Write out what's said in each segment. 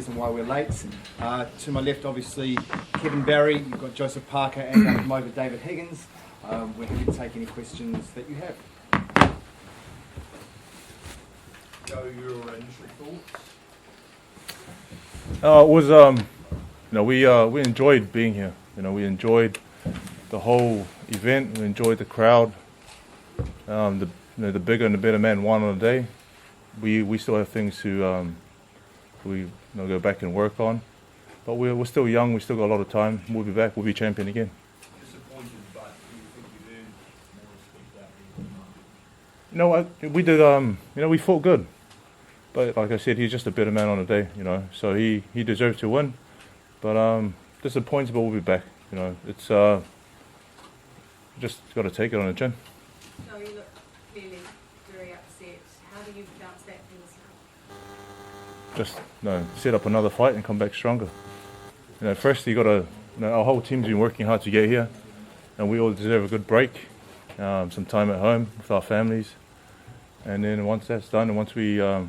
Reason why we're late. To my left, obviously, Kevin Barry. You've got Joseph Parker and our promoter David Higgins. We're happy to take any questions that you have. Joe, your initial thoughts? It was, we enjoyed being here. We enjoyed the whole event. We enjoyed the crowd. The bigger and the better man won on the day. We still have things to go back and work on, but we're still young. We still got a lot of time. We'll be back. We'll be champion again. Disappointed, but do you think you've earned more respect that We did. We fought good, but like I said, he's just a better man on the day. So he deserved to win, but disappointed. But we'll be back. It's just got to take it on the chin. No, you look clearly very upset. How do you bounce back from this? Just set up another fight and come back stronger. First you got to. Our whole team's been working hard to get here, and we all deserve a good break, some time at home with our families, and then once that's done, and once we're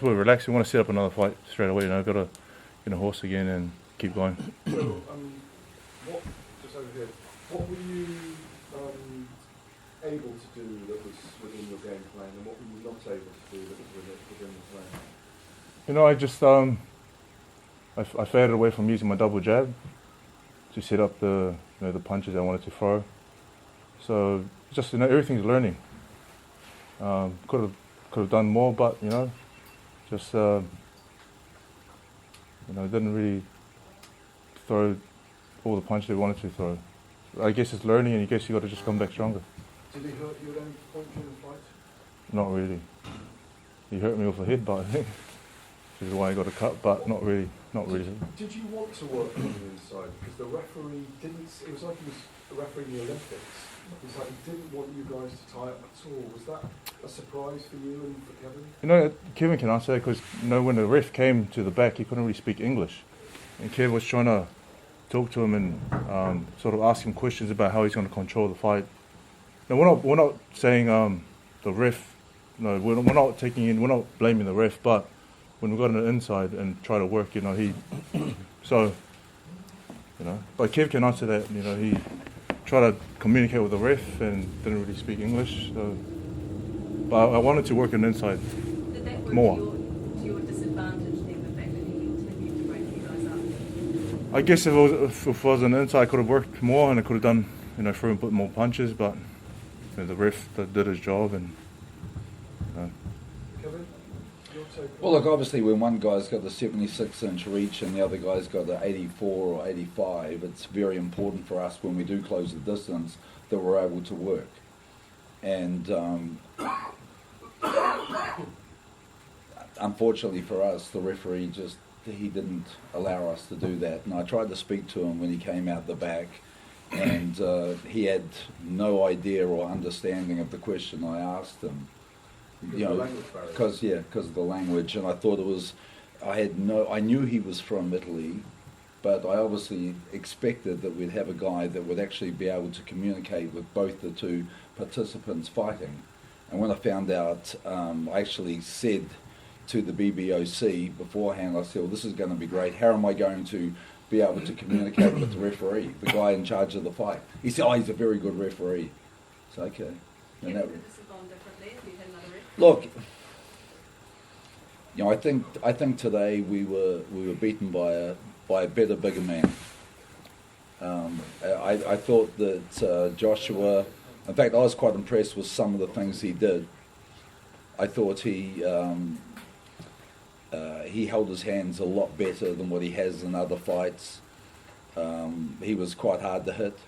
relaxed, we want to set up another fight straight away. Got to get a horse again and keep going. So, just over here, what were you able to do that was within your game plan, and what were you not able to do that was within the plan? I just I faded away from using my double jab to set up the the punches I wanted to throw. So just everything's learning. Could have done more, but just didn't really throw all the punches I wanted to throw. I guess it's learning, and I guess you got to just come back stronger. Did he hurt you at any point during the fight? Not really. He hurt me off the head, but I think which is why I got a cut, but not really. Did you want to work on the inside? Because the referee didn't. It was like he was refereeing the Olympics. It was like he didn't want you guys to tie up at all. Was that a surprise for you and for Kevin? Kevin can answer that because when the ref came to the back, he couldn't really speak English, and Kevin was trying to talk to him and sort of ask him questions about how he's going to control the fight. Now we're not saying the ref. No, we're not blaming the ref, but when we got on the inside and try to work, but Kev can answer that. He tried to communicate with the ref and didn't really speak English. So, but I wanted to work on the inside Did that work more. to your disadvantage then, the fact that he continued to break you guys up? I guess if it was on the inside, I could have worked more and I could have done, through and put more punches. But the ref did his job and. Kevin, your take? Well, look, obviously when one guy's got the 76-inch reach and the other guy's got the 84 or 85, it's very important for us when we do close the distance that we're able to work. And unfortunately for us, the referee he didn't allow us to do that. And I tried to speak to him when he came out the back, and he had no idea or understanding of the question I asked him. Because of the language, and I thought I knew he was from Italy, but I obviously expected that we'd have a guy that would actually be able to communicate with both the two participants fighting. And when I found out, I actually said to the BBOC beforehand, I said, well, this is going to be great. How am I going to be able to communicate with the referee, the guy in charge of the fight? He said, he's a very good referee. It's okay. And that, look, I think today we were beaten by a better, bigger man. I thought that Joshua, in fact, I was quite impressed with some of the things he did. I thought he held his hands a lot better than what he has in other fights. He was quite hard to hit.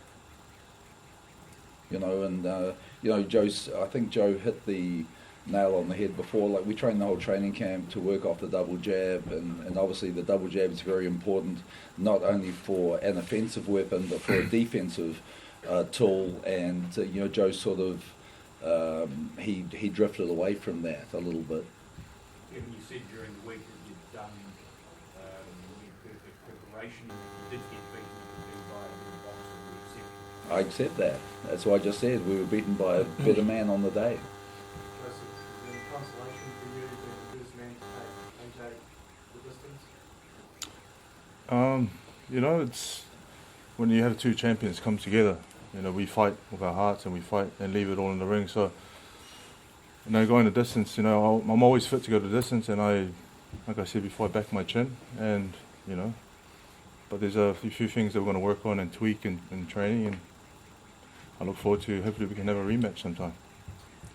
I think Joe hit the nail on the head before. Like, we trained the whole training camp to work off the double jab, and obviously the double jab is very important, not only for an offensive weapon, but for a defensive tool. And Joe sort of he drifted away from that a little bit. You said during the week that you'd done perfect preparation, and you did get beaten by a good boxer. I accept that. That's what I just said. We were beaten by a better man on the day. Joseph, is there any consolation for you being the first man to take the distance? You know, it's when you have two champions come together. You know, we fight with our hearts and we fight and leave it all in the ring. So, you know, going the distance, you know, I'm always fit to go the distance, and like I said before, I back my chin, and you know, but there's a few things that we're going to work on and tweak in training, and I look forward to hopefully we can have a rematch sometime.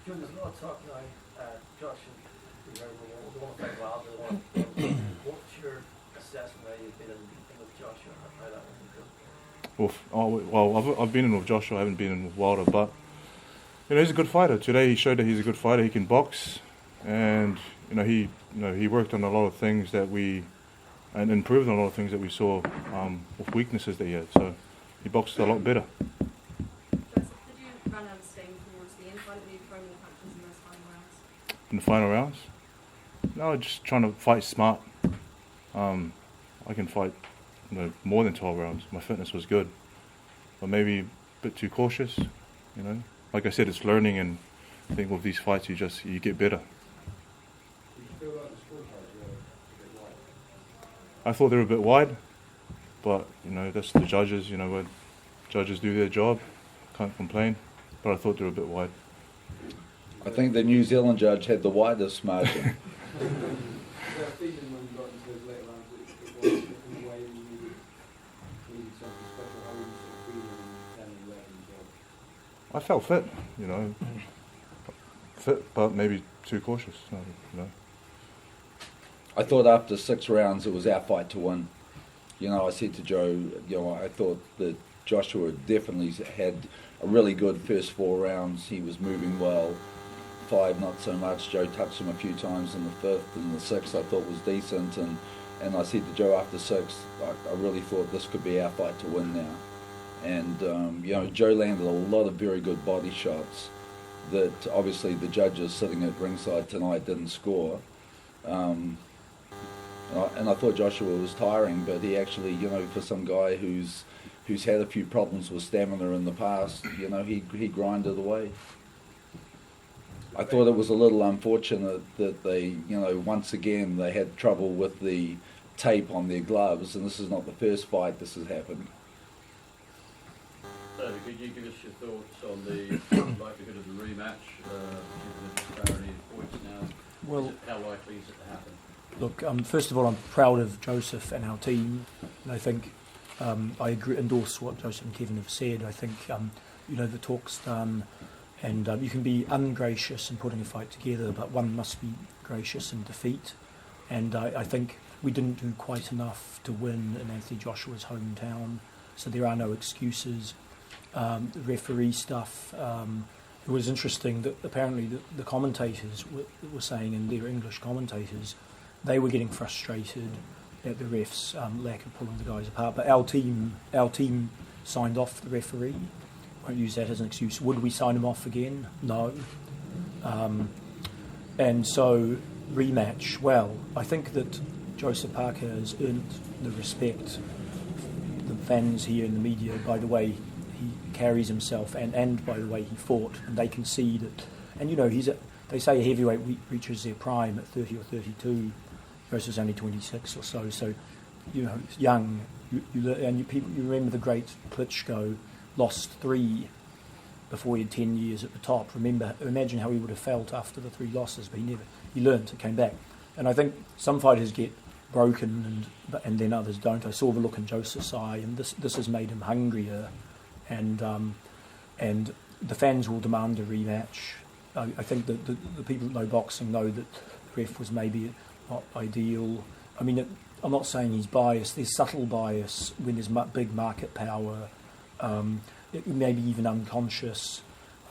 John, there's a lot of talk now, Josh, and you know, we want to play well, we want to what's your assessment now you've been in with Joshua, how that one go? Well, I've been in with Joshua, I haven't been in with Wilder, but you know, he's a good fighter. Today he showed that he's a good fighter. He can box, and he worked on a lot of things and improved on a lot of things that we saw with weaknesses that he had. So he boxed a lot better. Joseph, did you run out of steam towards the end? Why didn't you throw more punches in those final rounds? In the final rounds, no, just trying to fight smart. I can fight, you know, more than 12 rounds. My fitness was good, but maybe a bit too cautious. You know, like I said, it's learning, and I think with these fights you get better. Did you feel like the scorecards were a bit wide? I thought they were a bit wide, but you know, that's the judges. You know, when judges do their job, can't complain. But I thought they were a bit wide. I think the New Zealand judge had the widest margin. Was there a feeling when you got into those later rounds that it was in a way you needed something special? How were you sort of feeling in 10 11 job? I felt fit, you know, fit, but maybe too cautious. You know. I thought after 6 rounds it was our fight to win. You know, I said to Joe, you know, I thought that Joshua definitely had a really good first 4 rounds. He was moving well. 5 not so much. Joe touched him a few times in the 5th, and the 6th I thought was decent. And I said to Joe after 6, I really thought this could be our fight to win now. And you know, Joe landed a lot of very good body shots that obviously the judges sitting at ringside tonight didn't score. And I thought Joshua was tiring, but he actually, you know, for some guy who's had a few problems with stamina in the past, you know, he grinded away. I thought it was a little unfortunate that they, you know, once again they had trouble with the tape on their gloves, and this is not the first fight this has happened. So, could you give us your thoughts on the likelihood of the rematch, given the disparity in points now? Well, How likely is it to happen? look, first of all, I'm proud of Joseph and our team, and I think I endorse what Joseph and Kevin have said. I think you know, the talk's done, and you can be ungracious in putting a fight together, but one must be gracious in defeat. And I think we didn't do quite enough to win in Anthony Joshua's hometown, so there are no excuses. The referee stuff, it was interesting that apparently the commentators were saying, and their English commentators, they were getting frustrated at the refs' lack of pulling the guys apart. But our team signed off the referee. Won't use that as an excuse. Would we sign him off again? No. And so rematch. Well, I think that Joseph Parker has earned the respect of the fans here in the media by the way he carries himself and by the way he fought, and they can see that. And you know, they say a heavyweight reaches their prime at 30 or 32 versus only 26 or so. So, you know, young. You remember the great Klitschko lost 3 before he had 10 years at the top. Imagine how he would have felt after the 3 losses, but he learnt, it came back. And I think some fighters get broken and then others don't. I saw the look in Joseph's eye, and this has made him hungrier, and the fans will demand a rematch. I think that the people that know boxing know that the ref was maybe not ideal. I mean, I'm not saying he's biased. There's subtle bias when there's big market power. It may be even unconscious,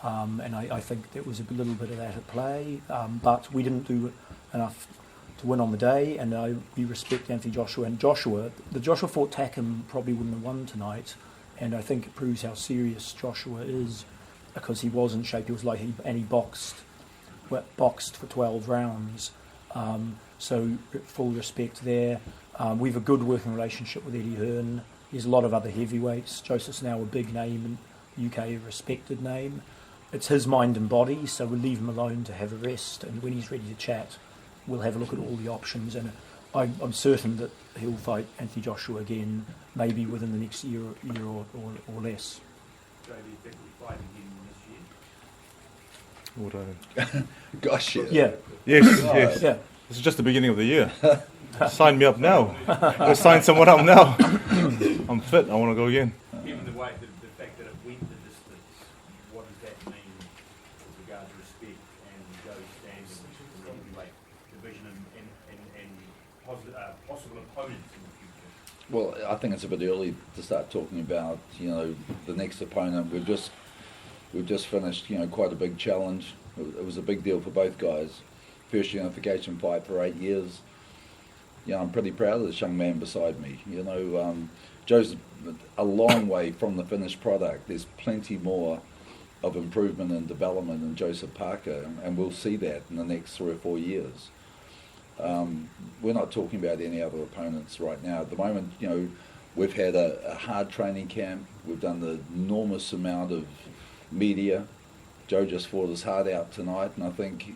and I think there was a little bit of that at play, but we didn't do enough to win on the day, and we respect Anthony Joshua. And the Joshua fought Takam probably wouldn't have won tonight, and I think it proves how serious Joshua is, because he was in shape. He was like, and he boxed for 12 rounds, so full respect there. We have a good working relationship with Eddie Hearn. There's a lot of other heavyweights. Joseph's now a big name in the UK, a respected name. It's his mind and body, so we'll leave him alone to have a rest. And when he's ready to chat, we'll have a look at all the options. And I'm certain that he'll fight Anthony Joshua again, maybe within the next year or less. So do you think we fight again this year? What I- Gosh, yeah. Yeah, Yes, yes. yeah. This is just the beginning of the year. Sign me up now. Go sign someone up now. I'm fit. I want to go again. Given the way, the fact that it went the distance, what does that mean with regard to respect and Joe's standing in the heavyweight division and possible opponents in the future? Well, I think it's a bit early to start talking about, the next opponent. We've just finished, quite a big challenge. It was a big deal for both guys. First unification fight for 8 years. I'm pretty proud of this young man beside me. Joe's a long way from the finished product. There's plenty more of improvement and development in Joseph Parker, and we'll see that in the next 3 or 4 years. We're not talking about any other opponents right now. At the moment, we've had a hard training camp. We've done the enormous amount of media. Joe just fought his heart out tonight, and I think,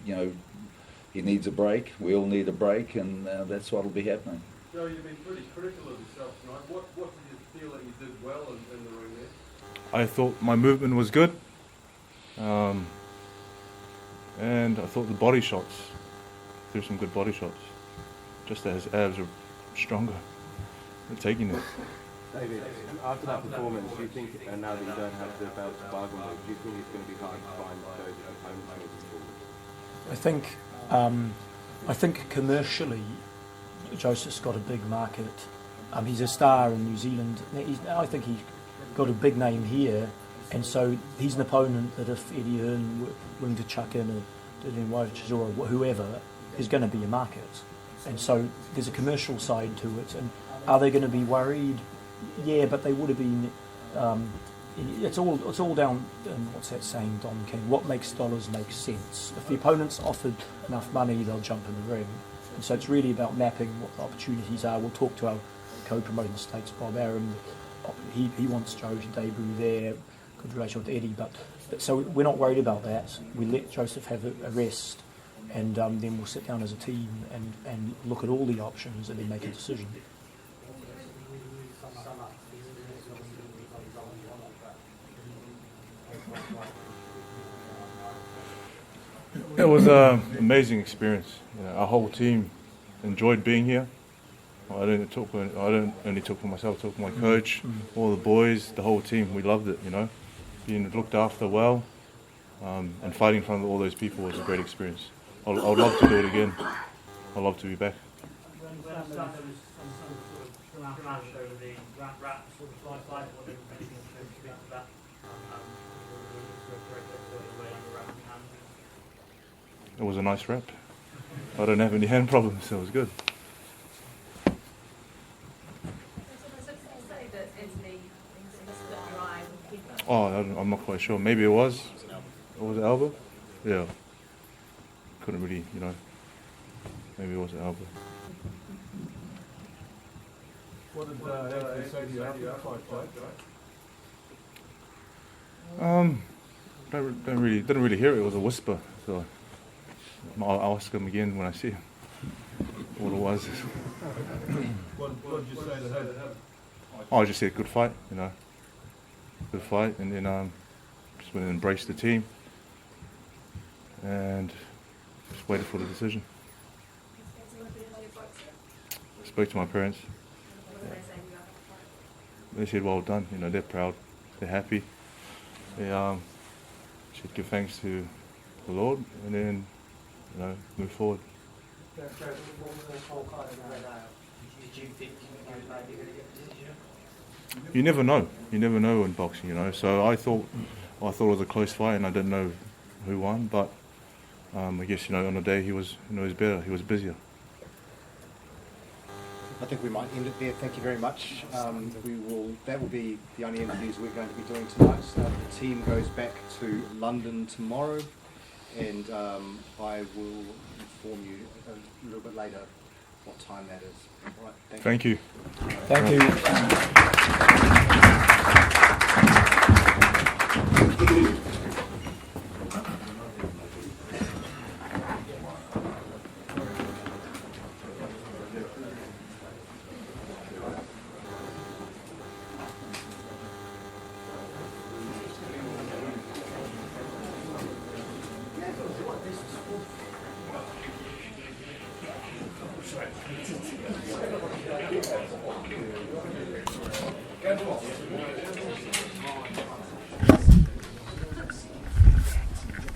he needs a break. We all need a break, and that's what'll be happening. Joe, you've been pretty critical of yourself tonight. What did you feel that you did well in the ring there? I thought my movement was good. And I thought the body shots, threw some good body shots. Just that his abs are stronger. They're taking it. David, after that performance, do you think, and now that you don't have the belt to bargain with, do you think it's going to be hard to find those opponents moving forward? I think commercially, Joseph's got a big market. He's a star in New Zealand. I think he's got a big name here, and so he's an opponent that if Eddie Hearn were willing to chuck in a Dylan White or whoever, is going to be a market. And so there's a commercial side to it. And are they going to be worried? Yeah, but they would have been. It's all down. What's that saying, Don King? What makes dollars make sense? If the opponent's offered enough money, they'll jump in the ring. And so it's really about mapping what the opportunities are. We'll talk to our co-promoter in the States, Bob Aram. He wants Joe to debut there. Good relation with Eddie, but so we're not worried about that. We let Joseph have a rest, and then we'll sit down as a team and look at all the options and then make a decision. It was an amazing experience. Our whole team enjoyed being here. I don't only talk for myself, I talk for my coach, all the boys, the whole team. We loved it, Being looked after well, and fighting in front of all those people was a great experience. I would love to do it again. I'd love to be back. It was a nice wrap. I don't have any hand problems, so it was good. Oh, I'm not quite sure. Maybe it was. Was it elbow? Yeah. Couldn't really, Maybe it was an elbow. What did Anthony say to you after the fight, Joe? Didn't really hear it. It was a whisper. So I'll ask him again when I see him what it was. What did you say to him? I just said good fight, good fight, and then just went and embraced the team and just waited for the decision. Spoke to my parents. They said well done, they're proud, they're happy. They should give thanks to the Lord and then move forward. Did you think you would maybe get a decision? You never know in boxing, So I thought it was a close fight, and I didn't know who won. But I guess on the day he was better. He was busier. I think we might end it there. Thank you very much. That will be the only interviews we're going to be doing tonight. The team goes back to London tomorrow, and I will inform you a little bit later what time that is. All right. Thank you. Thank you. Get off.